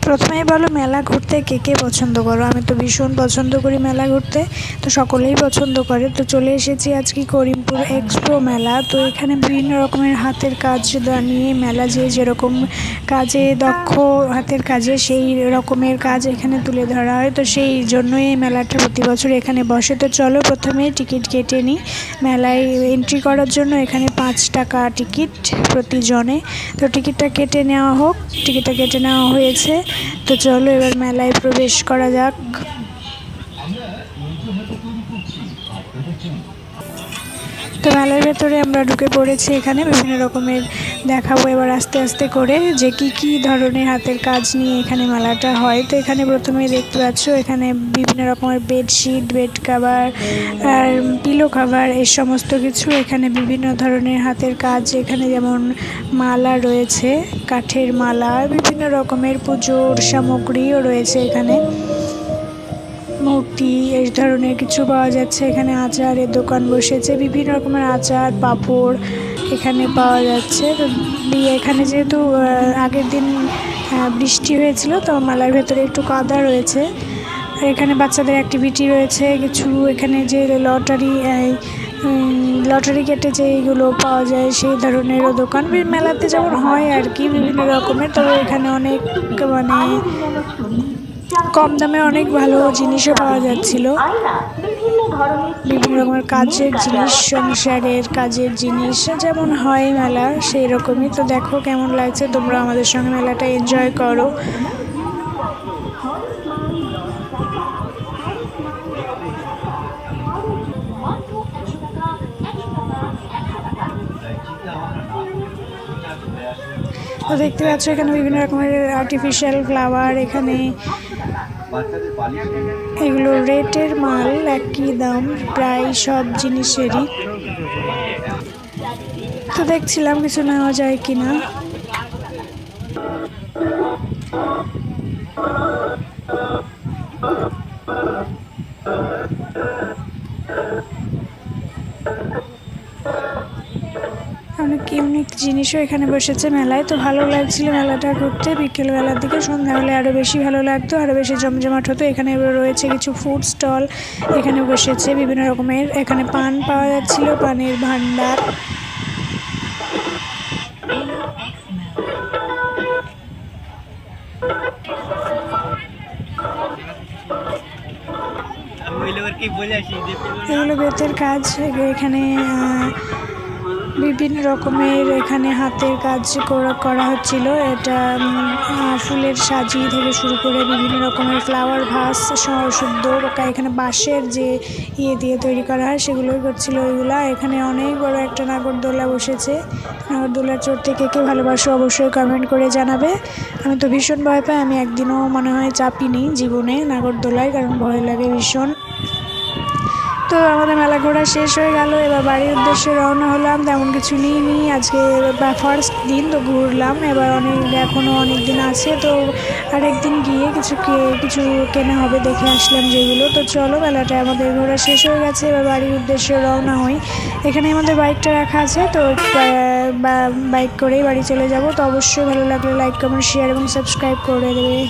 প্রথমেই বলো মেলা ঘুরতে কে কে পছন্দ করো? আমি তো ভীষণ পছন্দ করি মেলা ঘুরতে, তো সকলেই পছন্দ করে। তো চলে এসেছি আজকে করিমপুর এক্সপো মেলা। তো এখানে বিভিন্ন রকমের হাতের কাজ নিয়ে মেলা, যে যেরকম কাজে দক্ষ হাতের কাজে সেই রকমের কাজ এখানে তুলে ধরা হয়। তো সেই জন্যই এই মেলাটা প্রতি বছর এখানে বসে। তো চলো প্রথমে টিকিট কেটে নিই। মেলায় এন্ট্রি করার জন্য এখানে 5 টাকা টিকিট প্রতিজনে। তো টিকিটটা কেটে নেওয়া হোক। টিকিটটা কেটে নেওয়া হয়েছে। তো চলো এবার মেলায় প্রবেশ করা যাক। তো মেলার ভেতরে আমরা ঢুকে পড়েছি। এখানে বিভিন্ন রকমের দেখাবো এবার আস্তে আস্তে করে যে কি ধরনের হাতের কাজ নিয়ে এখানে মেলাটা হয়। তো এখানে প্রথমে দেখতে পাচ্ছ এখানে বিভিন্ন রকমের বেডশিট, বেড কাভার আর পিলো কাভার, এই সমস্ত কিছু এখানে বিভিন্ন ধরনের হাতের কাজ। এখানে যেমন মালা রয়েছে, কাঠের মালা, বিভিন্ন রকমের পুজোর সামগ্রীও রয়েছে। এখানে মূর্তি, এই ধরনের কিছু পাওয়া যাচ্ছে। এখানে আচারের দোকান বসেছে, বিভিন্ন রকমের আচার পাঁপড় এখানে পাওয়া যাচ্ছে। তো এখানে যেহেতু আগের দিন বৃষ্টি হয়েছিল, তো মেলার ভেতরে একটু কাদা রয়েছে। আর এখানে বাচ্চাদের অ্যাক্টিভিটি রয়েছে কিছু। এখানে যে লটারি কেটে যে এইগুলো পাওয়া যায় সেই ধরনেরও দোকান মেলাতে যেমন হয় আর কি, বিভিন্ন রকমের। তবে এখানে অনেক কম দামে অনেক ভালো জিনিসও পাওয়া যাচ্ছিল। বিভিন্ন রকমের কাজের জিনিস, সংসারের কাজের জিনিস যেমন হয় মেলা সেই রকমই। তো দেখো কেমন লাগছে, তোমরা আমাদের সঙ্গে মেলাটা এনজয় করো। তো দেখতে পাচ্ছ এখানে বিভিন্ন রকমের আর্টিফিশিয়াল ফ্লাওয়ার। এখানে এগুলো রেটের মাল, একই দাম প্রায় সব জিনিসেরই। তো দেখছিলাম কিছু নেওয়া যায় কিনা। অনেক ইউনিক জিনিসও এখানে বসেছে মেলায়। তো ভালো লাগছিল মেলাটা ঘুরতে। বিকেলবেলার দিকে, সন্ধ্যা হলে আরও বেশি ভালো লাগতো, আরও বেশি জমজমাট হতো। এখানে রয়েছে কিছু ফুড স্টল, এখানে বসেছে বিভিন্ন রকমের। এখানে পান পাওয়া যাচ্ছিল, পানের ভান্ডার। এগুলো বেতের কাজ। এখানে বিভিন্ন রকমের এখানে হাতের কাজ করা হচ্ছিল। এটা ফুলের সাজি থেকে শুরু করে বিভিন্ন রকমের ফ্লাওয়ার ভাস শুদ্ধ এখানে বাঁশের যে দিয়ে তৈরি করা হয় সেগুলোই করছিল ওইগুলা। এখানে অনেক বড় একটা নাগরদোলা বসেছে। নাগরদোলার চড়তে কে ভালোবাসো অবশ্যই কমেন্ট করে জানাবে। আমি তো ভীষণ ভয় পাই, আমি একদিনও মনে হয় চাপিনি জীবনে নাগরদোলায়, কারণ ভয় লাগে ভীষণ। তো আমাদের মেলা ঘোরা শেষ হয়ে গেল। এবার বাড়ির উদ্দেশ্যে রওনা হলাম। তেমন কিছু নিইনি, আজকে ফার্স্ট দিন তো ঘুরলাম। এবার এখনও অনেক দিন আছে, তো আরেকদিন গিয়ে কিছু কেনা হবে, দেখে আসলাম যেগুলো। তো চলো মেলাটা আমাদের ঘোরা শেষ হয়ে গেছে, এবার বাড়ির উদ্দেশ্যে রওনা হই। এখানে আমাদের বাইকটা রাখা আছে, তো বাইক করেই বাড়ি চলে যাব। তো অবশ্যই ভালো লাগলে লাইক, কমেন্ট, শেয়ার এবং সাবস্ক্রাইব করে দেবে।